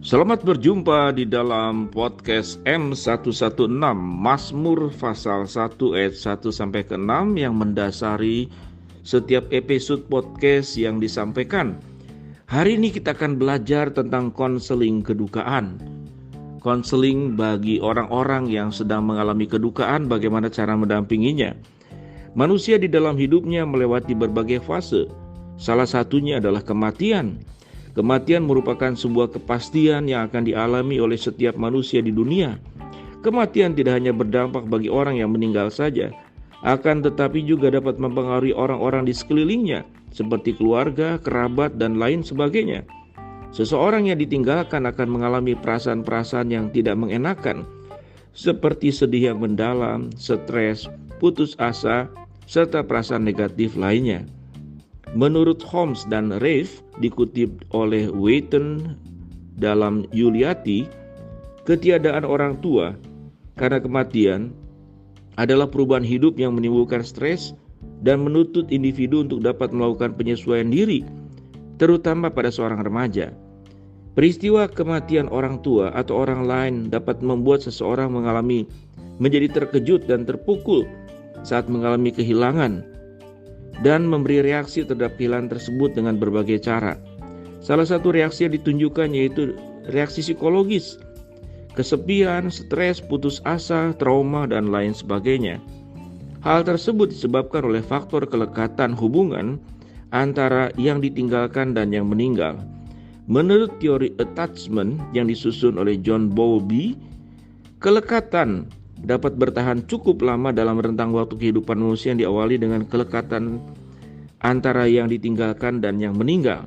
Selamat berjumpa di dalam podcast M116 Mazmur pasal 1 ayat 1 sampai ke 6 yang mendasari setiap episode podcast yang disampaikan. Hari ini kita akan belajar tentang konseling kedukaan. Konseling bagi orang-orang yang sedang mengalami kedukaan, bagaimana cara mendampinginya. Manusia di dalam hidupnya melewati berbagai fase. Salah satunya adalah kematian. Kematian merupakan sebuah kepastian yang akan dialami oleh setiap manusia di dunia. Kematian tidak hanya berdampak bagi orang yang meninggal saja, akan tetapi juga dapat mempengaruhi orang-orang di sekelilingnya, seperti keluarga, kerabat, dan lain sebagainya. Seseorang yang ditinggalkan akan mengalami perasaan-perasaan yang tidak mengenakan, seperti sedih yang mendalam, stres, putus asa, serta perasaan negatif lainnya. Menurut Holmes dan Reif, dikutip oleh Wheaton dalam Yuliati, ketiadaan orang tua karena kematian adalah perubahan hidup yang menimbulkan stres dan menuntut individu untuk dapat melakukan penyesuaian diri, terutama pada seorang remaja. Peristiwa kematian orang tua atau orang lain dapat membuat seseorang menjadi terkejut dan terpukul saat mengalami kehilangan, dan memberi reaksi terhadap kehilangan tersebut dengan berbagai cara. Salah satu reaksi yang ditunjukkan yaitu reaksi psikologis, kesepian, stres, putus asa, trauma, dan lain sebagainya. Hal tersebut disebabkan oleh faktor kelekatan hubungan antara yang ditinggalkan dan yang meninggal. Menurut teori attachment yang disusun oleh John Bowlby, kelekatan dapat bertahan cukup lama dalam rentang waktu kehidupan manusia yang diawali dengan kelekatan antara yang ditinggalkan dan yang meninggal.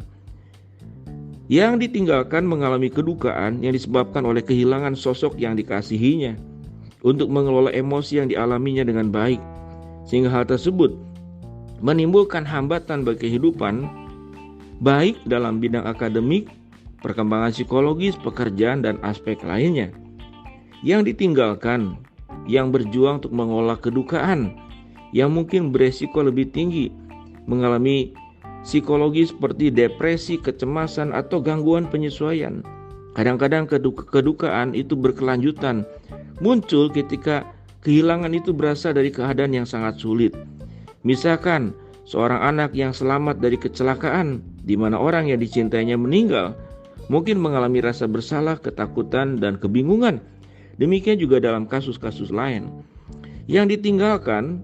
Yang ditinggalkan mengalami kedukaan yang disebabkan oleh kehilangan sosok yang dikasihinya untuk mengelola emosi yang dialaminya dengan baik, sehingga hal tersebut menimbulkan hambatan bagi kehidupan baik dalam bidang akademik, perkembangan psikologis, pekerjaan, dan aspek lainnya. Yang ditinggalkan yang berjuang untuk mengolah kedukaan yang mungkin beresiko lebih tinggi mengalami psikologi seperti depresi, kecemasan, atau gangguan penyesuaian. Kadang-kadang kedukaan itu berkelanjutan, muncul ketika kehilangan itu berasal dari keadaan yang sangat sulit. Misalkan seorang anak yang selamat dari kecelakaan di mana orang yang dicintainya meninggal, mungkin mengalami rasa bersalah, ketakutan, dan kebingungan. Demikian juga dalam kasus-kasus lain. Yang ditinggalkan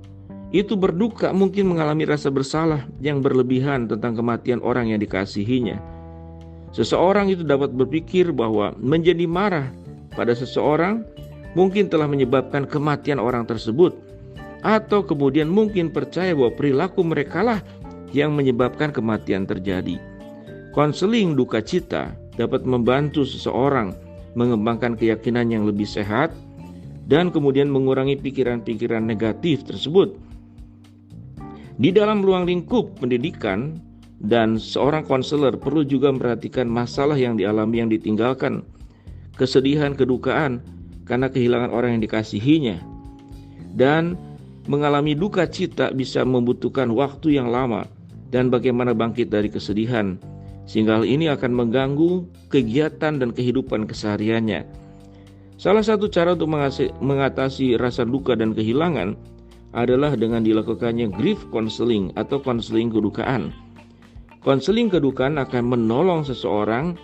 itu berduka, mungkin mengalami rasa bersalah yang berlebihan tentang kematian orang yang dikasihinya. Seseorang itu dapat berpikir bahwa menjadi marah pada seseorang mungkin telah menyebabkan kematian orang tersebut, atau kemudian mungkin percaya bahwa perilaku merekalah yang menyebabkan kematian terjadi. Konseling duka cita dapat membantu seseorang mengembangkan keyakinan yang lebih sehat dan kemudian mengurangi pikiran-pikiran negatif tersebut. Di dalam ruang lingkup pendidikan, dan seorang konselor perlu juga memperhatikan masalah yang dialami yang ditinggalkan, kesedihan, kedukaan karena kehilangan orang yang dikasihinya, dan mengalami duka cita bisa membutuhkan waktu yang lama, dan bagaimana bangkit dari kesedihan, sehingga hal ini akan mengganggu kegiatan dan kehidupan kesehariannya. Salah satu cara untuk mengatasi rasa duka dan kehilangan adalah dengan dilakukannya grief counseling atau konseling kedukaan. Konseling kedukaan akan menolong seseorang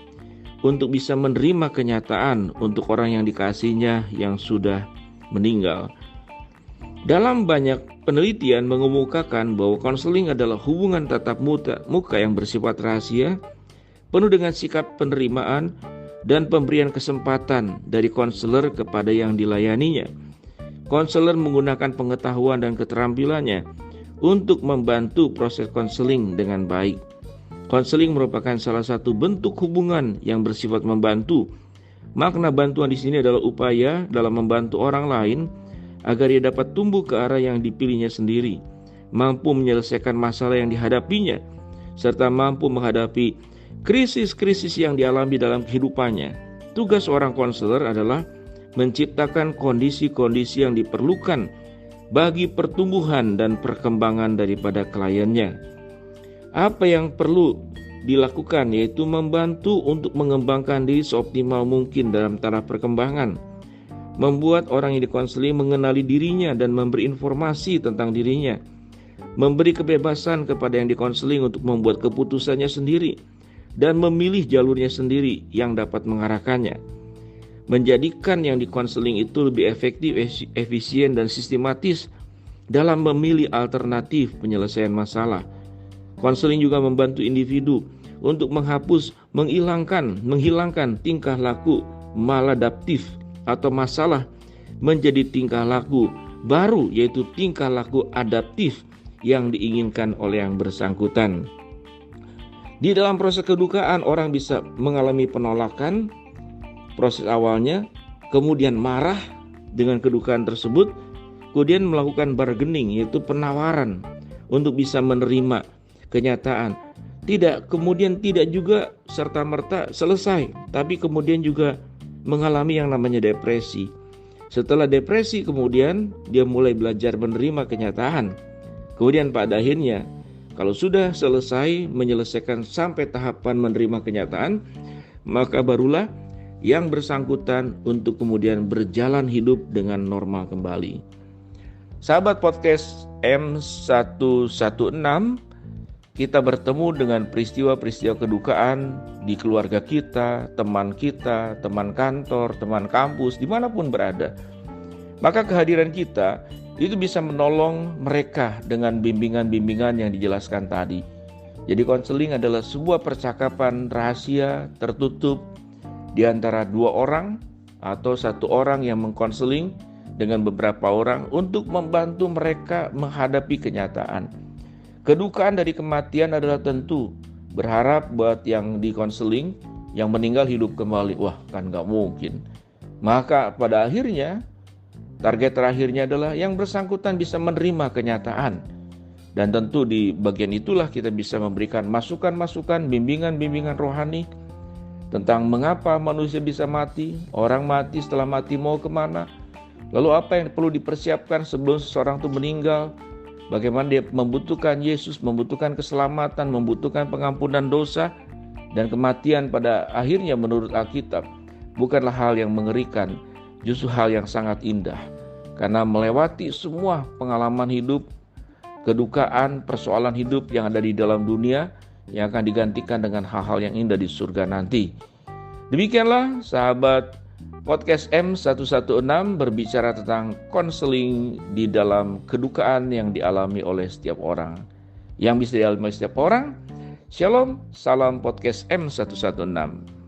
untuk bisa menerima kenyataan untuk orang yang dikasihnya yang sudah meninggal. Dalam banyak penelitian mengemukakan bahwa konseling adalah hubungan tatap muka yang bersifat rahasia, penuh dengan sikap penerimaan dan pemberian kesempatan dari konselor kepada yang dilayaninya. Konselor menggunakan pengetahuan dan keterampilannya untuk membantu proses konseling dengan baik. Konseling merupakan salah satu bentuk hubungan yang bersifat membantu. Makna bantuan di sini adalah upaya dalam membantu orang lain agar ia dapat tumbuh ke arah yang dipilihnya sendiri, mampu menyelesaikan masalah yang dihadapinya, serta mampu menghadapi krisis-krisis yang dialami dalam kehidupannya. Tugas seorang konselor adalah menciptakan kondisi-kondisi yang diperlukan bagi pertumbuhan dan perkembangan daripada kliennya. Apa yang perlu dilakukan, yaitu membantu untuk mengembangkan diri seoptimal mungkin dalam taraf perkembangan, membuat orang yang dikonseling mengenali dirinya dan memberi informasi tentang dirinya, memberi kebebasan kepada yang dikonseling untuk membuat keputusannya sendiri dan memilih jalurnya sendiri yang dapat mengarahkannya, menjadikan yang dikonseling itu lebih efektif, efisien, dan sistematis dalam memilih alternatif penyelesaian masalah. Konseling juga membantu individu untuk menghilangkan tingkah laku maladaptif atau masalah menjadi tingkah laku baru, yaitu tingkah laku adaptif yang diinginkan oleh yang bersangkutan. Di dalam proses kedukaan, orang bisa mengalami penolakan proses awalnya, kemudian marah dengan kedukaan tersebut, kemudian melakukan bargaining, yaitu penawaran untuk bisa menerima kenyataan. Kemudian tidak juga serta-merta selesai, tapi kemudian juga mengalami yang namanya depresi. Setelah depresi, kemudian dia mulai belajar menerima kenyataan. Kemudian pada akhirnya, kalau sudah selesai menyelesaikan sampai tahapan menerima kenyataan, maka barulah yang bersangkutan untuk kemudian berjalan hidup dengan normal kembali. Sahabat podcast M116, kita bertemu dengan peristiwa-peristiwa kedukaan di keluarga kita, teman kantor, teman kampus, dimanapun berada. Maka kehadiran kita itu bisa menolong mereka dengan bimbingan-bimbingan yang dijelaskan tadi. Jadi konseling adalah sebuah percakapan rahasia tertutup di antara dua orang atau satu orang yang mengkonseling dengan beberapa orang untuk membantu mereka menghadapi kenyataan. Kedukaan dari kematian adalah tentu berharap buat yang dikonseling yang meninggal hidup kembali. Wah, kan gak mungkin. Maka pada akhirnya target terakhirnya adalah yang bersangkutan bisa menerima kenyataan. Dan tentu di bagian itulah kita bisa memberikan masukan-masukan, bimbingan-bimbingan rohani tentang mengapa manusia bisa mati, orang mati, setelah mati mau kemana, lalu apa yang perlu dipersiapkan sebelum seseorang itu meninggal, bagaimana dia membutuhkan Yesus, membutuhkan keselamatan, membutuhkan pengampunan dosa, dan kematian pada akhirnya menurut Alkitab bukanlah hal yang mengerikan, justru hal yang sangat indah. Karena melewati semua pengalaman hidup, kedukaan, persoalan hidup yang ada di dalam dunia, yang akan digantikan dengan hal-hal yang indah di surga nanti. Demikianlah sahabat podcast M116 berbicara tentang konseling di dalam kedukaan yang dialami oleh setiap orang. Yang bisa dialami oleh setiap orang. Shalom, salam podcast M116.